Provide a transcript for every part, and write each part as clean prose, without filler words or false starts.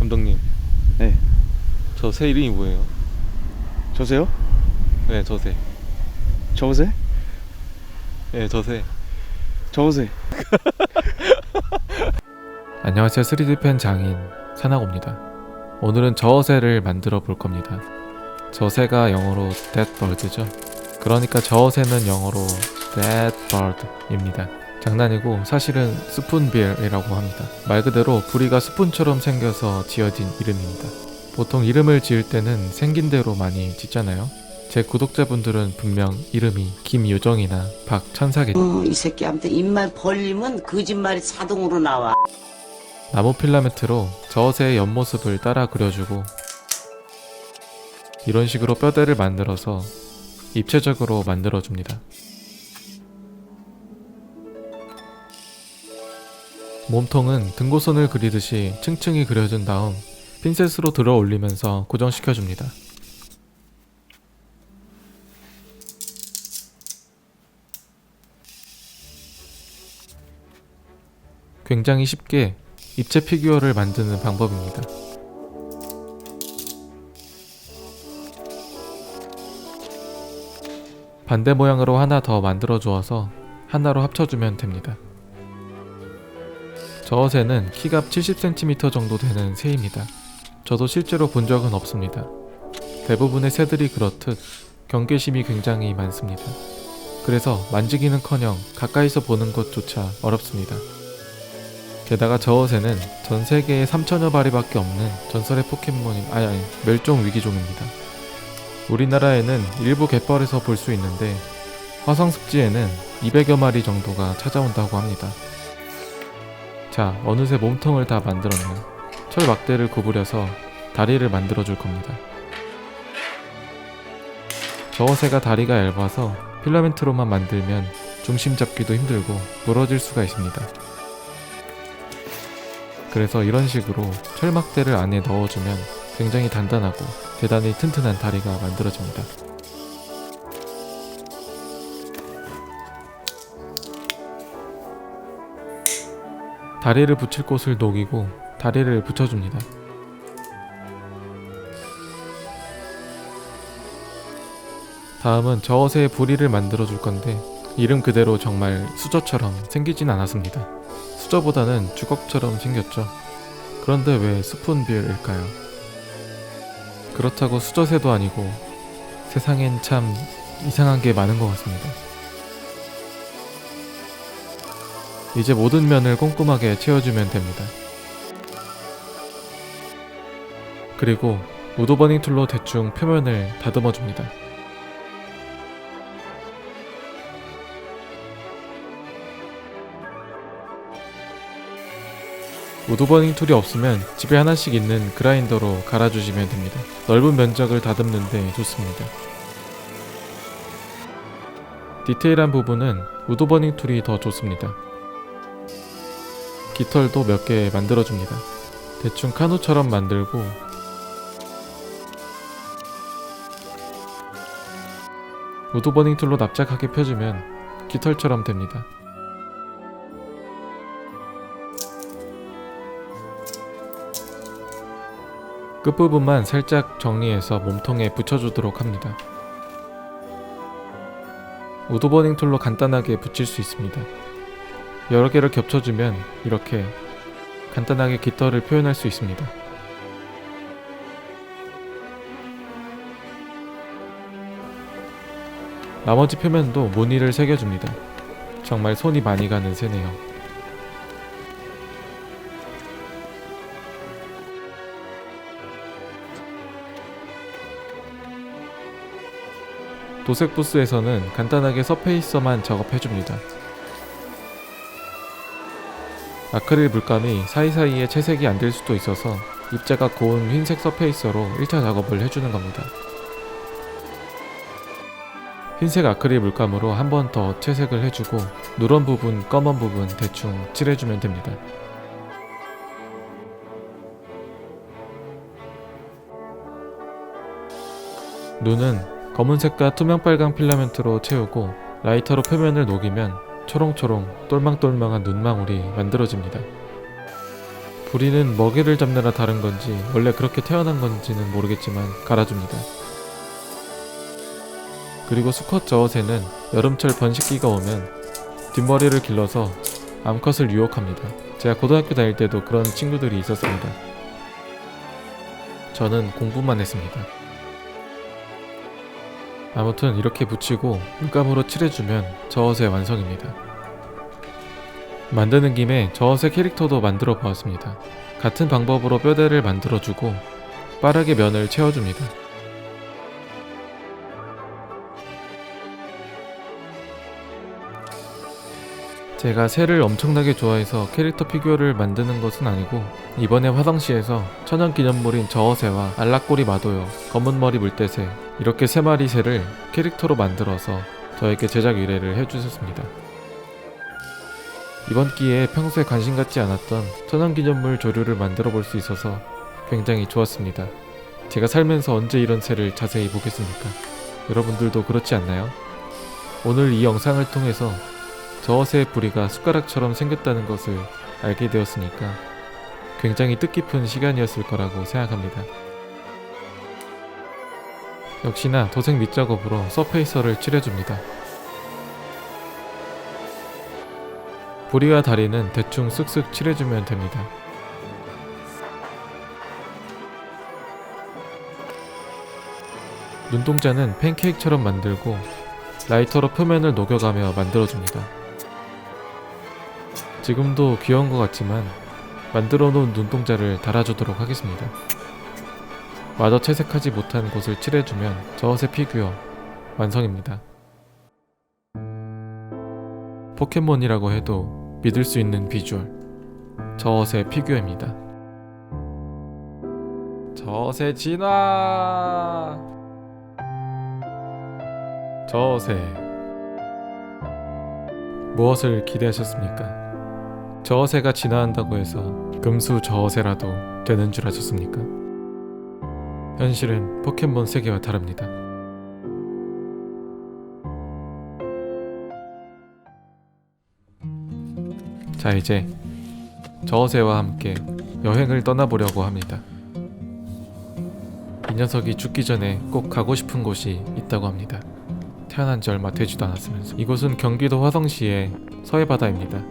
감독님, 네. 저 새 이름이 뭐예요? 저세요? 네, 저새. 저세? 네, 저새. 저세. 안녕하세요. 3D 펜 장인 산하고입니다. 오늘은 저어새를 만들어 볼 겁니다. 저새가 영어로 dead bird죠. 그러니까 저어새는 영어로 dead bird입니다. 장난이고 사실은 스푼빌이라고 합니다. 말 그대로 부리가 스푼처럼 생겨서 지어진 이름입니다. 보통 이름을 지을 때는 생긴 대로 많이 짓잖아요. 제 구독자분들은 분명 이름이 김요정이나 박천사겠죠. 이 새끼한테 입만 벌리면 거짓말이 자동으로 나와. 나무 필라멘트로 저어새의 옆모습을 따라 그려주고 이런 식으로 뼈대를 만들어서 입체적으로 만들어줍니다. 몸통은 등고선을 그리듯이 층층이 그려준 다음 핀셋으로 들어 올리면서 고정시켜줍니다. 굉장히 쉽게 입체 피규어를 만드는 방법입니다. 반대 모양으로 하나 더 만들어 주어서 하나로 합쳐주면 됩니다. 저어새는 키가 70cm 정도 되는 새입니다. 저도 실제로 본 적은 없습니다. 대부분의 새들이 그렇듯 경계심이 굉장히 많습니다. 그래서 만지기는커녕 가까이서 보는 것조차 어렵습니다. 게다가 저어새는 전 세계에 3천여 마리밖에 없는 전설의 포켓몬이 멸종 위기종입니다. 우리나라에는 일부 갯벌에서 볼 수 있는데 화성습지에는 200여 마리 정도가 찾아온다고 합니다. 자, 어느새 몸통을 다 만들었네요. 철 막대를 구부려서 다리를 만들어 줄 겁니다. 저어새가 다리가 얇아서 필라멘트로만 만들면 중심 잡기도 힘들고 부러질 수가 있습니다. 그래서 이런 식으로 철막대를 안에 넣어주면 굉장히 단단하고 대단히 튼튼한 다리가 만들어집니다. 다리를 붙일 곳을 녹이고 다리를 붙여줍니다. 다음은 저어새의 부리를 만들어 줄 건데 이름 그대로 정말 수저처럼 생기진 않았습니다. 수저보다는 주걱처럼 생겼죠. 그런데 왜 스푼빌일까요? 그렇다고 수저새도 아니고 세상엔 참 이상한 게 많은 것 같습니다. 이제 모든 면을 꼼꼼하게 채워주면 됩니다. 그리고 우드버닝 툴로 대충 표면을 다듬어 줍니다. 우드버닝 툴이 없으면 집에 하나씩 있는 그라인더로 갈아주시면 됩니다. 넓은 면적을 다듬는데 좋습니다. 디테일한 부분은 우드버닝 툴이 더 좋습니다. 깃털도 몇 개 만들어줍니다. 대충 카누처럼 만들고 우드버닝 툴로 납작하게 펴주면 깃털처럼 됩니다. 끝부분만 살짝 정리해서 몸통에 붙여주도록 합니다. 우드버닝 툴로 간단하게 붙일 수 있습니다. 여러 개를 겹쳐주면 이렇게 간단하게 깃털을 표현할 수 있습니다. 나머지 표면도 무늬를 새겨줍니다. 정말 손이 많이 가는 새네요. 도색 부스에서는 간단하게 서페이서만 작업해줍니다. 아크릴 물감이 사이사이에 채색이 안 될 수도 있어서 입자가 고운 흰색 서페이서로 1차 작업을 해주는 겁니다. 흰색 아크릴 물감으로 한 번 더 채색을 해주고 누런 부분, 검은 부분 대충 칠해주면 됩니다. 눈은 검은색과 투명빨강 필라멘트로 채우고 라이터로 표면을 녹이면 초롱초롱 똘망똘망한 눈망울이 만들어집니다. 부리는 먹이를 잡느라 다른 건지 원래 그렇게 태어난 건지는 모르겠지만 갈아줍니다. 그리고 수컷 저어새는 여름철 번식기가 오면 뒷머리를 길러서 암컷을 유혹합니다. 제가 고등학교 다닐 때도 그런 친구들이 있었습니다. 저는 공부만 했습니다. 아무튼 이렇게 붙이고 물감으로 칠해주면 저어새 완성입니다. 만드는 김에 저어새 캐릭터도 만들어 보았습니다. 같은 방법으로 뼈대를 만들어주고 빠르게 면을 채워줍니다. 제가 새를 엄청나게 좋아해서 캐릭터 피규어를 만드는 것은 아니고 이번에 화성시에서 천연기념물인 저어새와 알락꼬리 마도요, 검은머리 물대새 이렇게 3마리 새를 캐릭터로 만들어서 저에게 제작 의뢰를 해주셨습니다. 이번 기회에 평소에 관심 갖지 않았던 천연기념물 조류를 만들어 볼 수 있어서 굉장히 좋았습니다. 제가 살면서 언제 이런 새를 자세히 보겠습니까? 여러분들도 그렇지 않나요? 오늘 이 영상을 통해서 저어새의 부리가 숟가락처럼 생겼다는 것을 알게 되었으니까 굉장히 뜻깊은 시간이었을 거라고 생각합니다. 역시나 도색 밑작업으로 서페이서를 칠해줍니다. 부리와 다리는 대충 쓱쓱 칠해주면 됩니다. 눈동자는 팬케이크처럼 만들고 라이터로 표면을 녹여가며 만들어줍니다. 지금도 귀여운 것 같지만 만들어 놓은 눈동자를 달아주도록 하겠습니다. 마저 채색하지 못한 곳을 칠해주면 저어새 피규어 완성입니다. 포켓몬이라고 해도 믿을 수 있는 비주얼 저어새 피규어입니다. 저어새 진화! 저어새 무엇을 기대하셨습니까? 저어새가 진화한다고 해서 금수 저어새라도 되는 줄 아셨습니까? 현실은 포켓몬 세계와 다릅니다. 자, 이제 저어새와 함께 여행을 떠나보려고 합니다. 이 녀석이 죽기 전에 꼭 가고 싶은 곳이 있다고 합니다. 태어난 지 얼마 되지도 않았으면서. 이곳은 경기도 화성시의 서해바다입니다.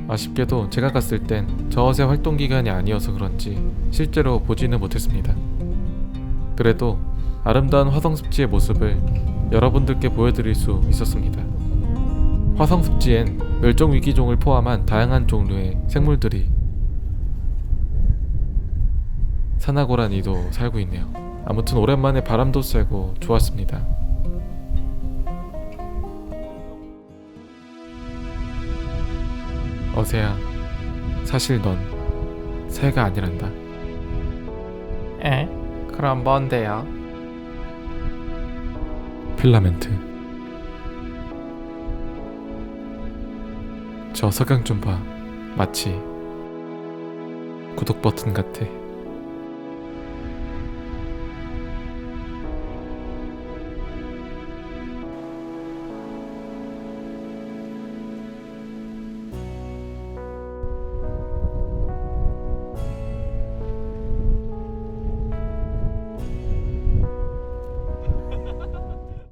아쉽게도 제가 갔을 땐 저어새 활동 기간이 아니어서 그런지 실제로 보지는 못했습니다. 그래도 아름다운 화성습지의 모습을 여러분들께 보여드릴 수 있었습니다. 화성습지엔 멸종위기종을 포함한 다양한 종류의 생물들이 사나고라니도 살고 있네요. 아무튼 오랜만에 바람도 쐬고 좋았습니다. 어새야, 사실 넌 새가 아니란다. 에? 그럼 뭔데요? 필라멘트. 저 석양 좀 봐. 마치 구독 버튼 같아.